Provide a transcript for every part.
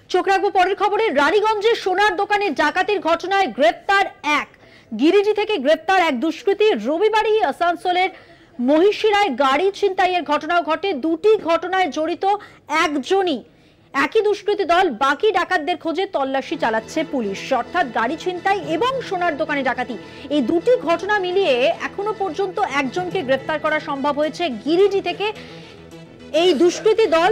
চোখ রাখবো পরের খবরে। রানীগঞ্জে সোনার দোকানে ডাকাতির ঘটনায় গ্রেপ্তার এক। গিরিডি থেকে গ্রেপ্তার এক দুষ্কৃতী। রবিবারই আসানসোলের মহিশিলায় গাড়ি ছিনতাইয়ের ঘটনাও ঘটে। দুটি ঘটনায় জড়িত একজনই। একই দুষ্কৃতী দল, বাকি ডাকাতদের খোঁজে তল্লাশি চালাচ্ছে পুলিশ। অর্থাৎ গাড়ি ছিনতাই এবং সোনার দোকানে ডাকাতি, এই দুটি ঘটনা মিলিয়ে এখনো পর্যন্ত একজনকে গ্রেপ্তার করা সম্ভব হয়েছে গিরিডি থেকে। এই দুষ্কৃতী দল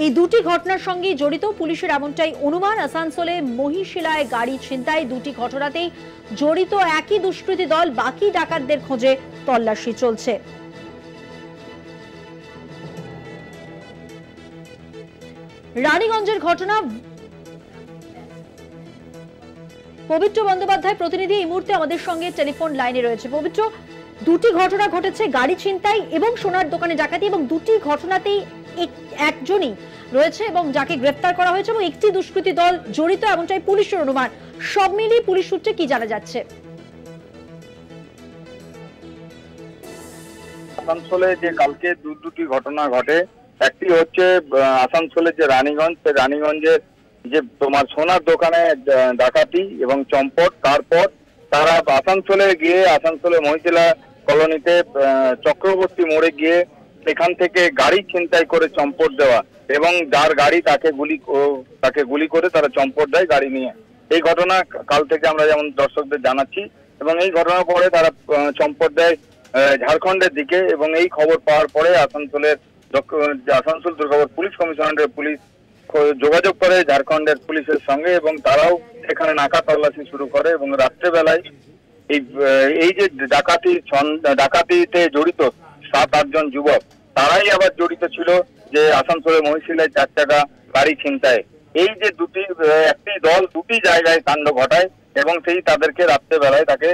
এই দুটি ঘটনার সঙ্গে জড়িত পুলিশের এমনটাই অনুমান। আসানসোলে মহিশিলায় গাড়ি ছিনতাই, দুটি ঘটনাতেই জড়িত একই দুষ্কৃতী দল, বাকি ডাকাতদের খোঁজে তল্লাশি চলছে। রানীগঞ্জের ঘটনা, পবিত্র বন্দ্যোপাধ্যায় প্রতিনিধি এই মুহূর্তে আমাদের সঙ্গে টেলিফোন লাইনে রয়েছে। পবিত্র, দুটি ঘটনা ঘটেছে, গাড়ি ছিনতাই এবং সোনার দোকানে ডাকাতি, এবং দুটি ঘটনাতেই একজনই রয়েছে এবং যাকে গ্রেফতার করা হয়েছে, এবং একটি দুষ্কৃতী দল জড়িত এমনটাই পুলিশের অনুমান। সব মিলিয়ে পুলিশ সূত্রে কি জানা যাচ্ছে? আসানসোলে যে কালকে দুটি ঘটনা ঘটে, একটি হচ্ছে আসানসোলের যে রানীগঞ্জ, সেই রানীগঞ্জের যে তোমার সোনার দোকানে ডাকাতি এবং চম্পট। তারপর তারা আসানসোলে গিয়ে আসানসোলে মহিশিলা কলোনিতে চক্রবর্তী মোড়ে গিয়ে এখান থেকে গাড়ি ছিনতাই করে চম্পট দেওয়া, এবং যার গাড়ি তাকে গুলি করে তারা চম্পট দেয় গাড়ি নিয়ে। এই ঘটনা কাল থেকে আমরা যেমন দর্শকদের জানাচ্ছি, এবং এই ঘটনার পরে তারা চম্পট দেয় ঝাড়খণ্ডের দিকে। এবং এই খবর পাওয়ার পরে আসানসোল দুর্গাপুর পুলিশ কমিশনারের পুলিশ যোগাযোগ করে ঝাড়খণ্ডের পুলিশের সঙ্গে, এবং তারাও এখানে নাকা তল্লাশি শুরু করে। এবং রাত্রেবেলায় এই যে ডাকাতিতে জড়িত 7-8 জন যুবক, তারাই আবার জড়িত ছিল যে আসানসোলের মহিশিলায় 4 চাকা গাড়ি ছিনতাই। এই যে একটি দল দুটি জায়গায় কাণ্ড ঘটায়, এবং সেই তাদেরকে রাত্রেবেলায় তাকে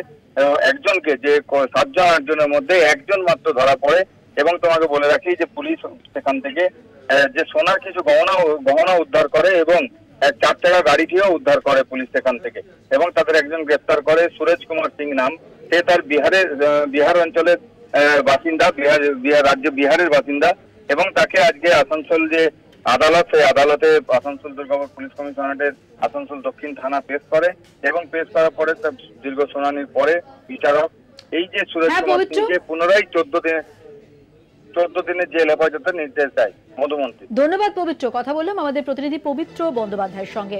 একজনকে, যে 7 জন 8 জনের মধ্যে একজন মাত্র ধরা পড়ে। এবং তোমাকে বলে রাখি যে পুলিশ সেখান থেকে যে সোনার কিছু গহনা উদ্ধার করে, এবং 4 চাকা গাড়িটিও উদ্ধার করে পুলিশ সেখান থেকে। এবং তাদের একজন গ্রেপ্তার করে, সুরেশ কুমার সিং নাম। সে তার বিহার অঞ্চলের বাসিন্দা, বিহারের বাসিন্দা। এবং তাকে আজকে আসানসোল যে আদালত, সেই আদালতে আসানসোল দুর্গাপুর পুলিশ কমিশনারের আসানসোল দক্ষিণ থানা পেশ করে, এবং পেশ করার পরে তার দীর্ঘ শুনানির পরে বিচারক এই যে সুরেশ কুমার সিংকে পুনরায় 14 দিনের জেল হেফাজতের নির্দেশ দেয়। মধুমন্তী। ধন্যবাদ পবিত্র। কথা বললাম আমাদের প্রতিনিধি পবিত্র বন্দ্যোপাধ্যায়ের সঙ্গে।